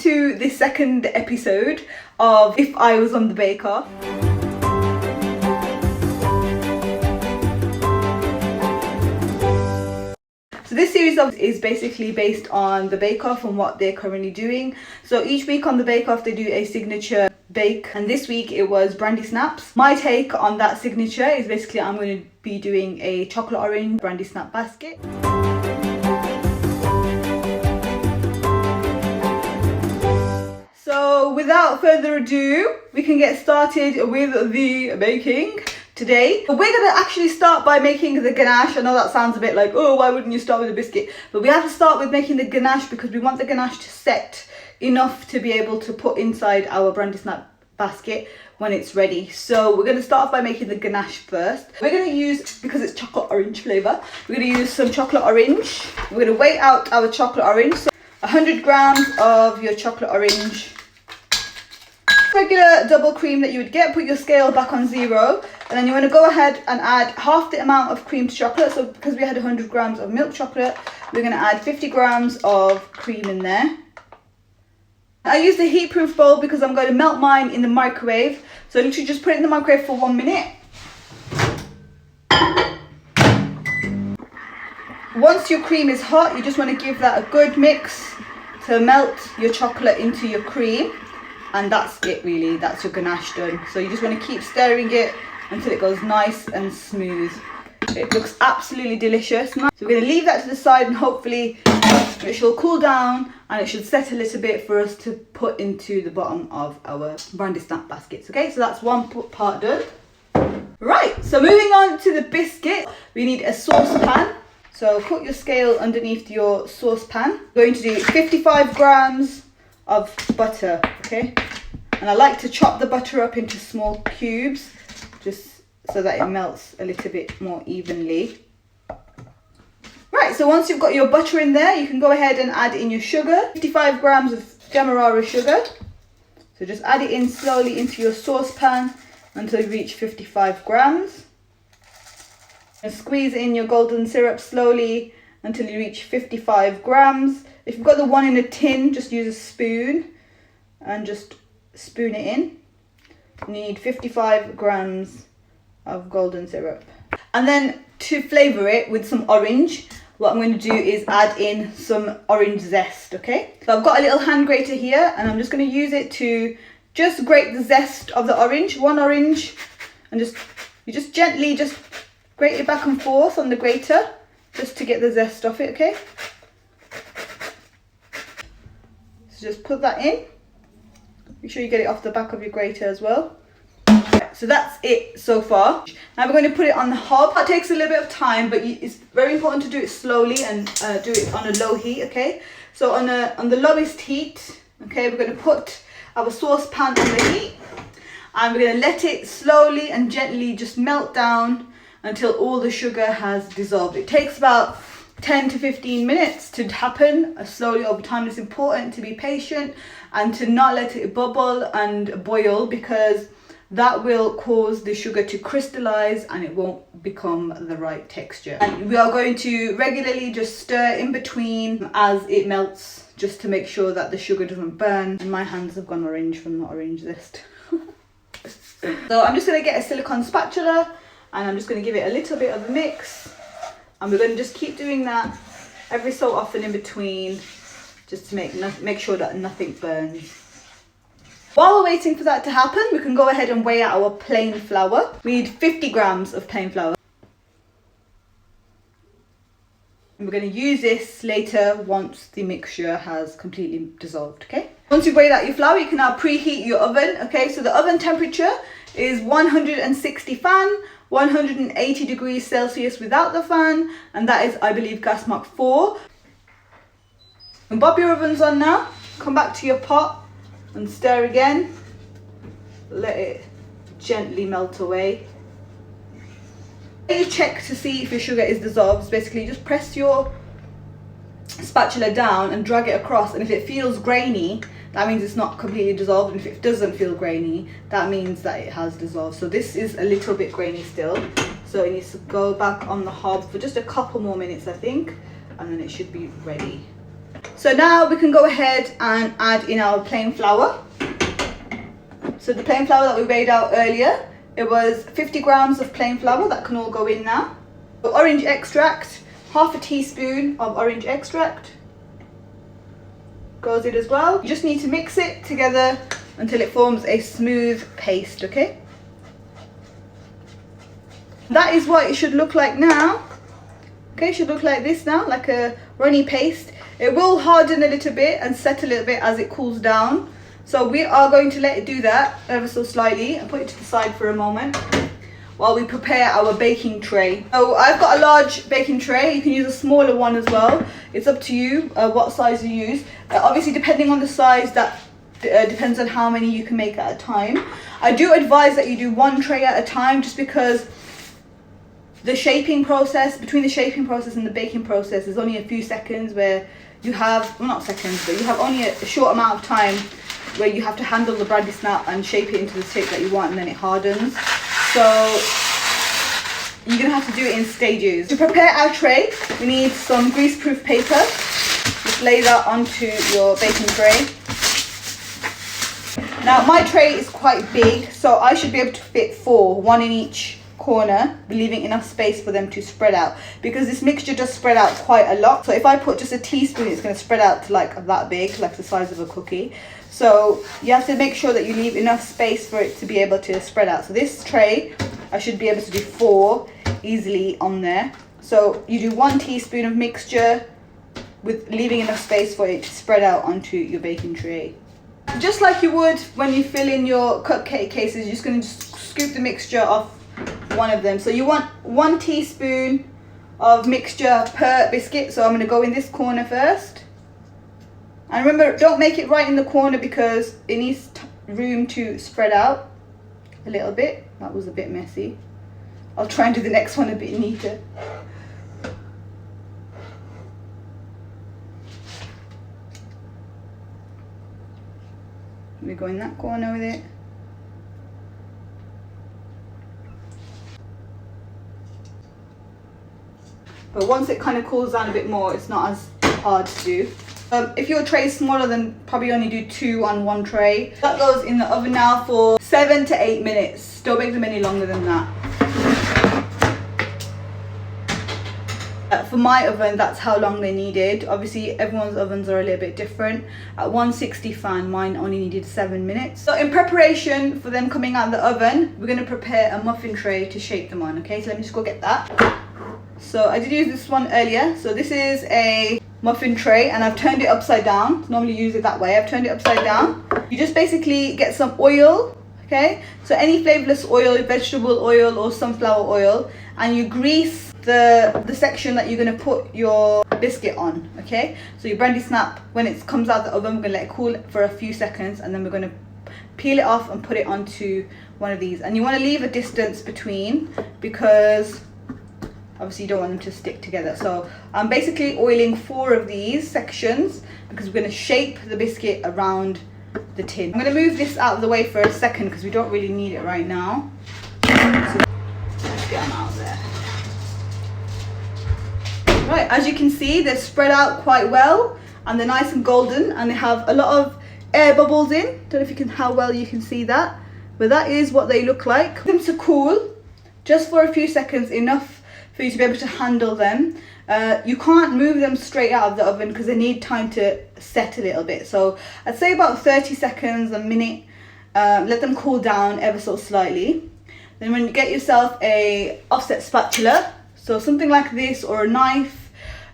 to the second episode of If I Was on the Bake Off. So this series is basically based on the Bake Off and what they're currently doing. So each week on the Bake Off they do a signature bake, and this week it was Brandy Snaps. My take on that signature is basically I'm going to be doing a chocolate orange Brandy Snap basket. So without further ado, we can get started with the baking today. We're going to actually start by making the ganache. I know that sounds a bit like, oh, why wouldn't you start with a biscuit? But we have to start with making the ganache because we want the ganache to set enough to be able to put inside our Brandy Snap basket when it's ready. So we're going to start off by making the ganache first. We're going to use, because it's chocolate orange flavour, we're going to use some chocolate orange. We're going to weigh out our chocolate orange. So 100 grams of your chocolate orange. Regular double cream that you would get, put your scale back on 0, and then you want to go ahead and add half the amount of cream to chocolate. So because we had 100 grams of milk chocolate, we're going to add 50 grams of cream in there. I use the heat proof bowl because I'm going to melt mine in the microwave. So literally just put it in the microwave for 1 minute. Once your cream is hot, you just want to give that a good mix to melt your chocolate into your cream. And that's it really, that's your ganache done. So you just want to keep stirring it until it goes nice and smooth. It looks absolutely delicious. So we're going to leave that to the side and hopefully it should cool down and it should set a little bit for us to put into the bottom of our Brandy Snap baskets. Okay, so that's one part done. Right, so moving on to the biscuit, we need a saucepan. So put your scale underneath your saucepan. We're going to do 55 grams of butter, okay? And I like to chop the butter up into small cubes just so that it melts a little bit more evenly. Right, so once you've got your butter in there, you can go ahead and add in your sugar. 55 grams of Demerara sugar. So just add it in slowly into your saucepan until you reach 55 grams. And squeeze in your golden syrup slowly until you reach 55 grams. If you've got the one in a tin, just use a spoon and just spoon it in. You need 55 grams of golden syrup. And then to flavour it with some orange, what I'm going to do is add in some orange zest, okay? So I've got a little hand grater here and I'm just going to use it to just grate the zest of the orange, one orange, and you just gently just grate it back and forth on the grater just to get the zest off it, okay? Just put that in. Make sure you get it off the back of your grater as well. So that's it so far. Now we're going to put it on the hob. That takes a little bit of time, but it's very important to do it slowly and do it on a low heat, okay? So on the lowest heat, okay, we're going to put our saucepan on the heat and we're going to let it slowly and gently just melt down until all the sugar has dissolved. It takes about 10 to 15 minutes to happen slowly over time. It's important to be patient and to not let it bubble and boil because that will cause the sugar to crystallize and it won't become the right texture. And we are going to regularly just stir in between as it melts just to make sure that the sugar doesn't burn. And my hands have gone orange from the orange zest. So I'm just going to get a silicone spatula and I'm just going to give it a little bit of a mix. And we're going to just keep doing that every so often in between, just to make sure that nothing burns. While we're waiting for that to happen, we can go ahead and weigh out our plain flour. We need 50 grams of plain flour. And we're going to use this later once the mixture has completely dissolved, okay? Once you've weighed out your flour, you can now preheat your oven, okay? So the oven temperature is 160 fan, 180 degrees Celsius without the fan, and that is, I believe, gas mark 4. And bob your ovens on now, come back to your pot and stir again. Let it gently melt away. You check to see if your sugar is dissolved. Basically, just press your spatula down and drag it across, and if it feels grainy, that means it's not completely dissolved, and if it doesn't feel grainy, that means that it has dissolved. So this is a little bit grainy still, so it needs to go back on the hob for just a couple more minutes, I think, and then it should be ready. So now we can go ahead and add in our plain flour. So the plain flour that we weighed out earlier, it was 50 grams of plain flour. That can all go in now. Orange extract, half a teaspoon of orange extract goes in as well. You just need to mix it together until it forms a smooth paste, okay? That is what it should look like now. Okay, it should look like this now, like a runny paste. It will harden a little bit and set a little bit as it cools down. So we are going to let it do that ever so slightly and put it to the side for a moment while we prepare our baking tray. So I've got a large baking tray. You can use a smaller one as well. It's up to you what size you use. Obviously, depending on the size, that depends on how many you can make at a time. I do advise that you do one tray at a time, just because the shaping process, between the shaping process and the baking process, is only a few seconds where you have, well, not seconds, but you have only a short amount of time where you have to handle the brandy snap and shape it into the shape that you want, and then it hardens. So you're gonna have to do it in stages. To prepare our tray, we need some grease-proof paper. Just lay that onto your baking tray. Now my tray is quite big, so I should be able to fit 4, one in each corner, leaving enough space for them to spread out, because this mixture does spread out quite a lot. So if I put just a teaspoon, it's going to spread out to like that big, like the size of a cookie. So you have to make sure that you leave enough space for it to be able to spread out. So this tray, I should be able to do 4 easily on there. So you do 1 teaspoon of mixture with leaving enough space for it to spread out onto your baking tray. Just like you would when you fill in your cupcake cases, you're just going to scoop the mixture off one of them. So you want 1 teaspoon of mixture per biscuit. So I'm going to go in this corner first. And remember, don't make it right in the corner because it needs room to spread out a little bit. That was a bit messy. I'll try and do the next one a bit neater. Let me go in that corner with it. But once it kind of cools down a bit more, it's not as hard to do. If your tray is smaller, then probably only do 2 on 1 tray. That goes in the oven now for 7 to 8 minutes. Don't make them any longer than that. For my oven, that's how long they needed. Obviously, everyone's ovens are a little bit different. At 160 fan, mine only needed 7 minutes. So in preparation for them coming out of the oven, we're going to prepare a muffin tray to shape them on. Okay, so let me just go get that. So I did use this one earlier. So this is a muffin tray and I've turned it upside down. Normally use it that way. I've turned it upside down. You just basically get some oil, okay? So any flavorless oil, vegetable oil or sunflower oil, and you grease the section that you're going to put your biscuit on, okay? So your brandy snap, when it comes out of the oven, we're going to let it cool for a few seconds and then we're going to peel it off and put it onto one of these. And you want to leave a distance between, because obviously you don't want them to stick together. So I'm basically oiling 4 of these sections because we're going to shape the biscuit around the tin. I'm going to move this out of the way for a second because we don't really need it right now. So let's get them out there. Right, as you can see, they're spread out quite well and they're nice and golden and they have a lot of air bubbles in. Don't know if you can, how well you can see that, but that is what they look like. Them to cool just for a few seconds, enough for you to be able to handle them. You can't move them straight out of the oven because they need time to set a little bit. So I'd say about 30 seconds, a minute. Let them cool down ever so slightly. Then when you get yourself a offset spatula, so something like this, or a knife,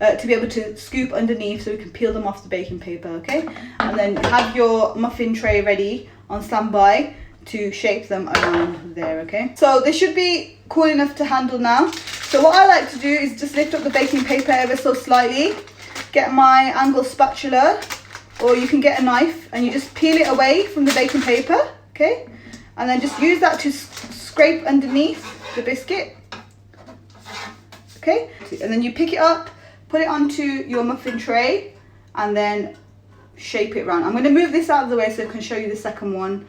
to be able to scoop underneath so we can peel them off the baking paper, okay? And then have your muffin tray ready on standby to shape them around there, okay? So they should be cool enough to handle now. So what I like to do is just lift up the baking paper ever so slightly, get my angled spatula, or you can get a knife, and you just peel it away from the baking paper, okay? And then just use that to scrape underneath the biscuit, okay? And then you pick it up, put it onto your muffin tray, and then shape it round. I'm going to move this out of the way so I can show you the second one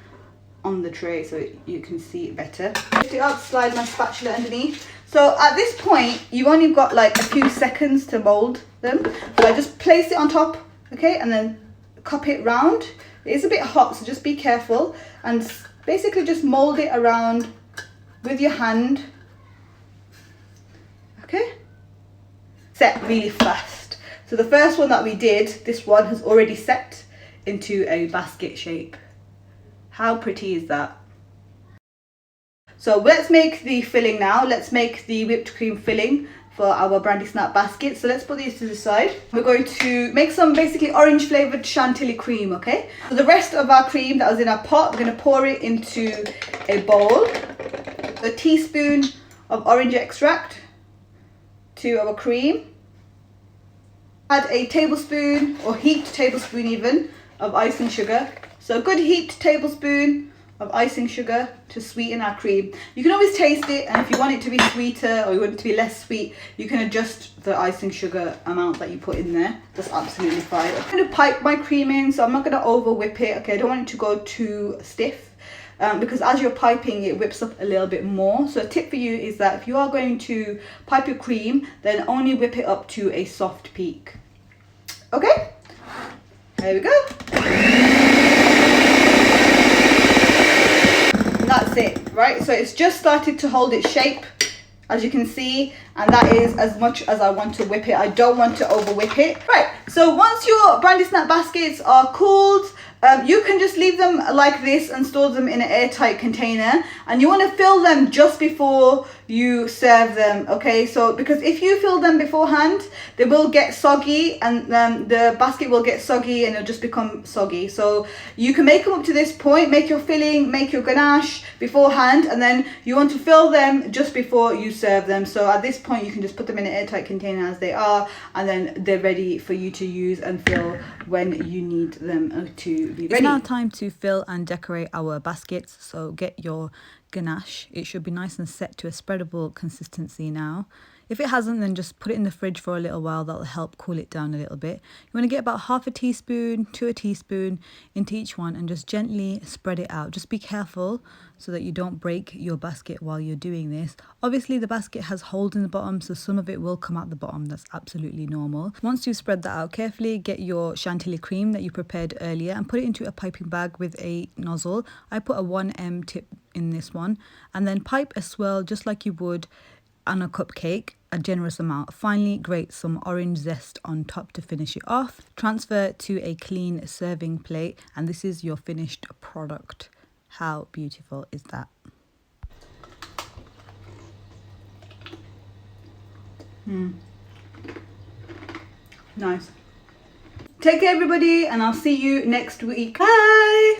on the tray so you can see it better. Lift it up, slide my spatula underneath. So at this point, you've only got like a few seconds to mold them. So I just place it on top okay, and then cup it round. It is a bit hot, so just be careful, and basically just mold it around with your hand, okay? Set really fast. So the first one that we did, this one has already set into a basket shape. How pretty is that? So let's make the filling now. Let's make the whipped cream filling for our brandy snap basket. So let's put these to the side. We're going to make some basically orange flavoured chantilly cream, okay? So the rest of our cream that was in our pot, we're going to pour it into a bowl. A teaspoon of orange extract to our cream. Add a tablespoon, or heaped tablespoon even, of icing sugar. So a good heaped tablespoon of icing sugar to sweeten our cream. You can always taste it, and if you want it to be sweeter or you want it to be less sweet, you can adjust the icing sugar amount that you put in there. That's absolutely fine. I'm going to pipe my cream in, so I'm not going to over whip it. Okay, I don't want it to go too stiff. Because as you're piping, it whips up a little bit more. So a tip for you is that if you are going to pipe your cream, then only whip it up to a soft peak. Okay, there we go. And that's it, right? So it's just started to hold its shape, as you can see, and that is as much as I want to whip it. I don't want to over whip it. Right, so once your brandy snap baskets are cooled, you can just leave them like this and store them in an airtight container, and you want to fill them just before you serve them, okay? So because if you fill them beforehand, they will get soggy, and the basket will get soggy and it'll just become soggy. So you can make them up to this point, make your filling, make your ganache beforehand, and then you want to fill them just before you serve them. So at this point you can just put them in an airtight container as they are, and then they're ready for you to use and fill when you need them to be ready. It's now time to fill and decorate our baskets, so get your ganache. It should be nice and set to a spreadable consistency now. If it hasn't, then just put it in the fridge for a little while. That'll help cool it down a little bit. You want to get about half a teaspoon to a teaspoon into each one and just gently spread it out. Just be careful so that you don't break your basket while you're doing this. Obviously the basket has holes in the bottom, so some of it will come out the bottom. That's absolutely normal. Once you've spread that out carefully, get your chantilly cream that you prepared earlier and put it into a piping bag with a nozzle. I put a 1M tip in this one, and then pipe a swirl just like you would on a cupcake, a generous amount. Finally, grate some orange zest on top to finish it off. Transfer to a clean serving plate, and this is your finished product. How beautiful is that? Nice. Take care everybody, and I'll see you next week. Bye.